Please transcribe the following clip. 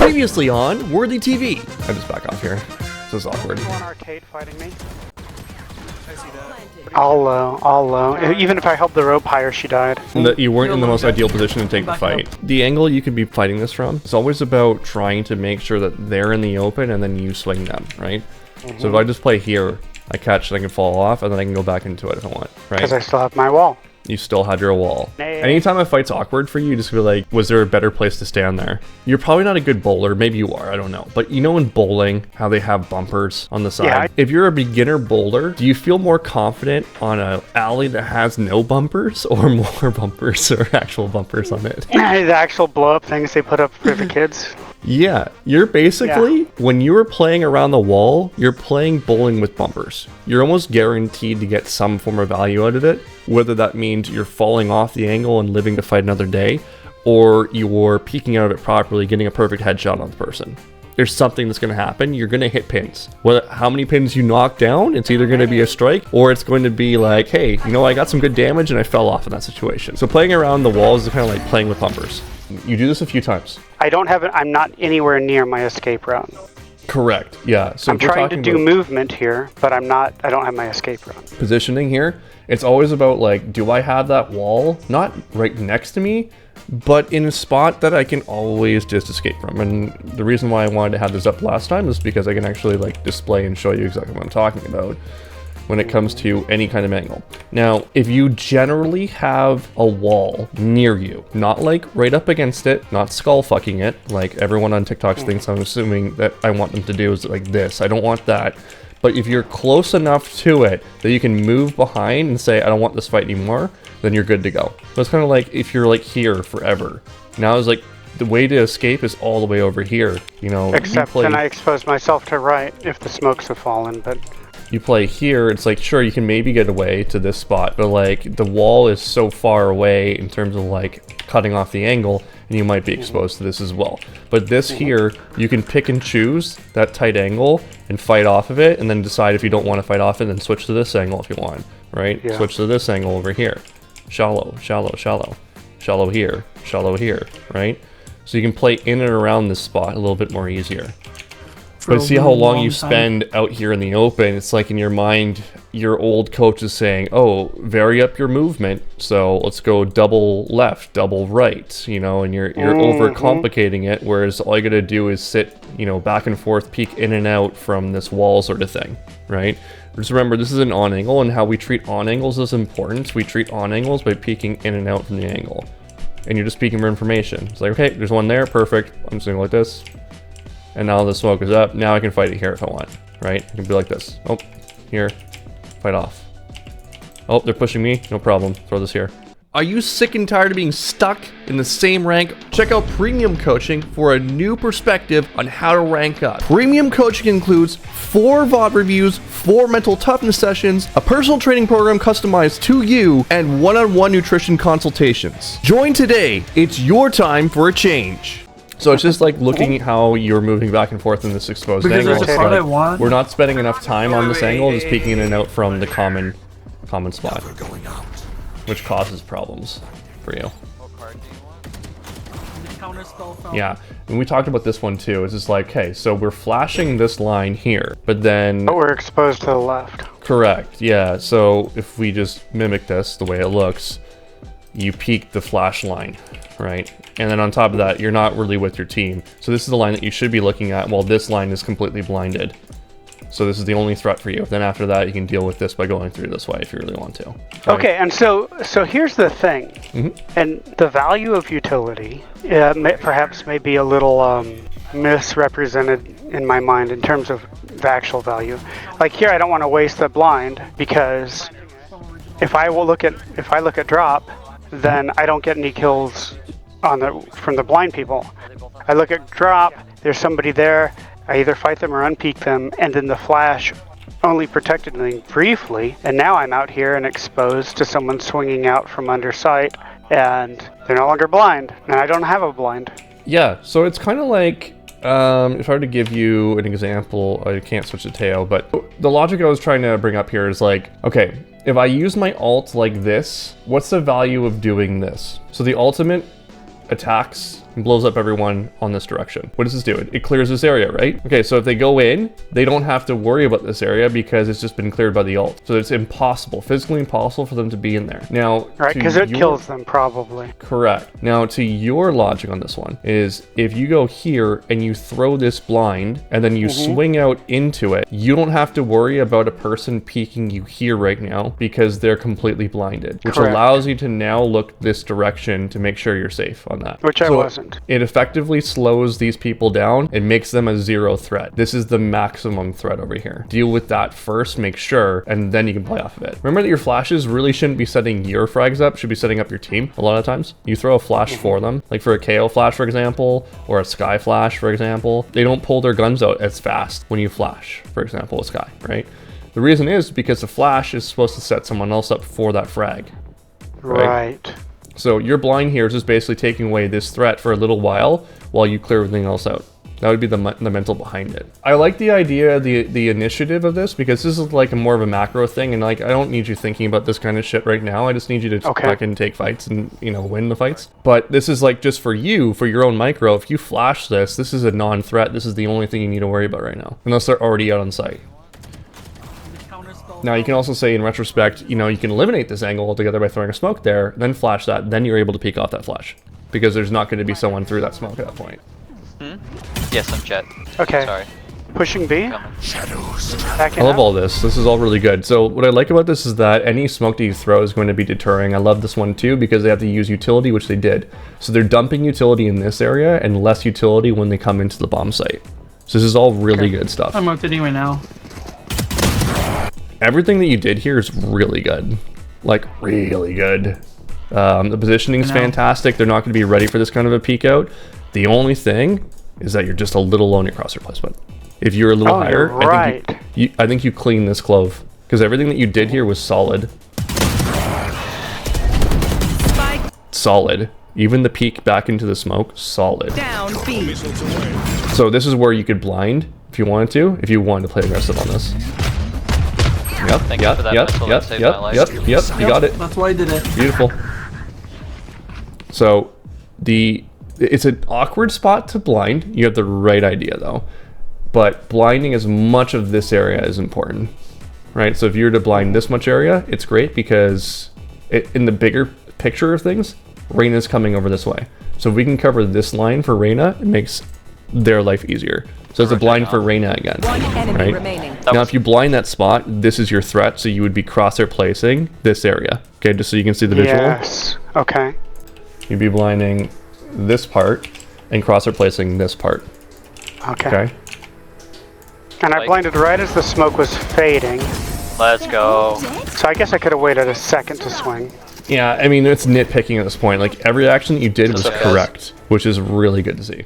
Previously on Worthy TV. I just back off here. This is awkward. One arcade fighting me. I see that. All low. Even if I held the rope higher, she died. You weren't in the most ideal position to take the fight. The angle you could be fighting this from is always about trying to make sure that they're in the open and then you swing them, right? So if I just play here, I catch and I can fall off and then I can go back into it if I want, right? Because I still have my wall. You still have your wall. Nay. Anytime a fight's awkward for you, just be like, was there a better place to stand there? You're probably not a good bowler. Maybe you are, I don't know. But you know in bowling, how they have bumpers on the side? Yeah. If you're a beginner bowler, do you feel more confident on an alley that has no bumpers or more bumpers or actual bumpers on it? The actual blow-up things they put up for the kids. Yeah, you're basically, when you are playing around the wall, you're playing bowling with bumpers. You're almost guaranteed to get some form of value out of it, whether that means you're falling off the angle and living to fight another day, or you're peeking out of it properly, getting a perfect headshot on the person. There's something that's going to happen. You're going to hit pins. How many pins you knock down, it's either going to be a strike, or it's going to be like, hey, you know, I got some good damage and I fell off in that situation. So playing around the walls is kind of like playing with bumpers. You do this a few times. I don't have it. I'm not anywhere near my escape route. Correct. Yeah. So I'm trying to do movement here, but I'm not. I don't have my escape route. Positioning here, it's always about like, do I have that wall not right next to me, but in a spot that I can always just escape from? And the reason why I wanted to have this up last time is because I can actually like display and show you exactly what I'm talking about when it comes to any kind of angle. Now, if you generally have a wall near you, not like right up against it, not skull fucking it, like everyone on TikTok thinks I'm assuming that I want them to do is like this. I don't want that. But if you're close enough to it that you can move behind and say, I don't want this fight anymore, then you're good to go. But it's kind of like if you're like here forever. Now it's like, the way to escape is all the way over here, you know. Except then I expose myself to right if the smokes have fallen, but... You play here, it's like, sure, you can maybe get away to this spot, but like the wall is so far away in terms of like cutting off the angle, and you might be exposed to this as well. But this here, you can pick and choose that tight angle and fight off of it, and then decide if you don't want to fight off it, then switch to this angle if you want, right? Yeah. Switch to this angle over here. Shallow, shallow, shallow. Shallow here, right? So you can play in and around this spot a little bit more easier. But see how long you spend out here in the open. It's like in your mind, your old coach is saying, oh, vary up your movement. So let's go double left, double right, you know, and you're overcomplicating it. Whereas all you got to do is sit, you know, back and forth, peek in and out from this wall sort of thing, right? Just remember, this is an on angle, and how we treat on angles is important. We treat on angles by peeking in and out from the angle. And you're just peeking for information. It's like, okay, there's one there, perfect. I'm just going to go like this. And now the smoke is up. Now I can fight it here if I want, right? I can be like this. Oh, here, fight off. Oh, they're pushing me. No problem. Throw this here. Are you sick and tired of being stuck in the same rank? Check out Premium Coaching for a new perspective on how to rank up. Premium Coaching includes 4 VOD reviews, 4 mental toughness sessions, a personal training program customized to you, and one-on-one nutrition consultations. Join today. It's your time for a change. So it's just like looking at how you're moving back and forth in this exposed angle. Like, we're not spending enough time on this angle, just peeking in and out from the common spot, which causes problems for you. Yeah, and we talked about this one too. It's just like, okay, so we're flashing this line here, but then... But we're exposed to the left. Correct, yeah. So if we just mimic this the way it looks, you peek the flash line, right? And then on top of that, you're not really with your team. So this is the line that you should be looking at while this line is completely blinded. So this is the only threat for you. Then after that, you can deal with this by going through this way if you really want to. Right? Okay, and so here's the thing. And the value of utility perhaps may be a little misrepresented in my mind in terms of the actual value. Like here, I don't want to waste the blind because if I look at drop, then I don't get any kills from the blind people. I look at drop, there's somebody there, I either fight them or unpeak them, and then the flash only protected me briefly, and now I'm out here and exposed to someone swinging out from under sight, and they're no longer blind, and I don't have a blind. Yeah, so it's kind of like, if I were to give you an example, I can't switch to Teo, but the logic I was trying to bring up here is like, okay, if I use my ult like this, what's the value of doing this? So the ultimate attacks and blows up everyone on this direction. What does this do? It clears this area, right? Okay, so if they go in, they don't have to worry about this area because it's just been cleared by the ult. So it's impossible, physically impossible for them to be in there. Now, Right, because it kills them probably. Correct. Now, to your logic on this one is if you go here and you throw this blind and then you swing out into it, you don't have to worry about a person peeking you here right now because they're completely blinded, which Correct. allows you to now look this direction to make sure you're safe on that. Which I wasn't. It effectively slows these people down and makes them a zero threat. This is the maximum threat over here. Deal with that first, make sure, and then you can play off of it. Remember that your flashes really shouldn't be setting your frags up, should be setting up your team a lot of times. You throw a flash for them, like for a KO flash, for example, or a Sky flash, for example. They don't pull their guns out as fast when you flash, for example, a Sky, right? The reason is because the flash is supposed to set someone else up for that frag. Right. So your blind here is just basically taking away this threat for a little while you clear everything else out. That would be the mental behind it. I like the idea, the initiative of this, because this is like a more of a macro thing, and like I don't need you thinking about this kind of shit right now. I just need you to fucking take fights and, you know, win the fights. But this is like just for you, for your own micro. If you flash this is a non-threat. This is the only thing you need to worry about right now, unless they're already out on site. Now you can also say in retrospect, you know, you can eliminate this angle altogether by throwing a smoke there, then flash that, then you're able to peek off that flash. Because there's not going to be someone through that smoke at that point. Yes, I'm chat. Okay. Sorry. Pushing B. I love all this. This is all really good. So what I like about this is that any smoke that you throw is going to be deterring. I love this one too because they have to use utility, which they did. So they're dumping utility in this area and less utility when they come into the bomb site. So this is all really good stuff. I'm up anyway now. Everything that you did here is really good. Like, really good. The positioning is fantastic. They're not going to be ready for this kind of a peek out. The only thing is that you're just a little low in your crosshair placement. If you're a little higher, right. I think you clean this clove. Because everything that you did here was solid. Spike Solid. Even the peek back into the smoke, solid. down B. So this is where you could blind if you wanted to play aggressive on this. Yep, Thank you for that missile that saved my life. Yep, you got it. That's why I did it. Beautiful. So it's an awkward spot to blind. You have the right idea though. But blinding as much of this area is important, right? So if you were to blind this much area, it's great because in the bigger picture of things, Reyna's coming over this way. So if we can cover this line for Reyna, it makes their life easier. So it's a blind for Reyna again, One enemy right? remaining. Now if you blind that spot, this is your threat, so you would be crosshair placing this area. Okay, just so you can see the visual. Yes. Okay. You'd be blinding this part and crosshair placing this part. Okay. And I blinded right as the smoke was fading. Let's go. So I guess I could have waited a second to swing. Yeah, I mean, it's nitpicking at this point. Like, every action that you did was okay. correct, which is really good to see.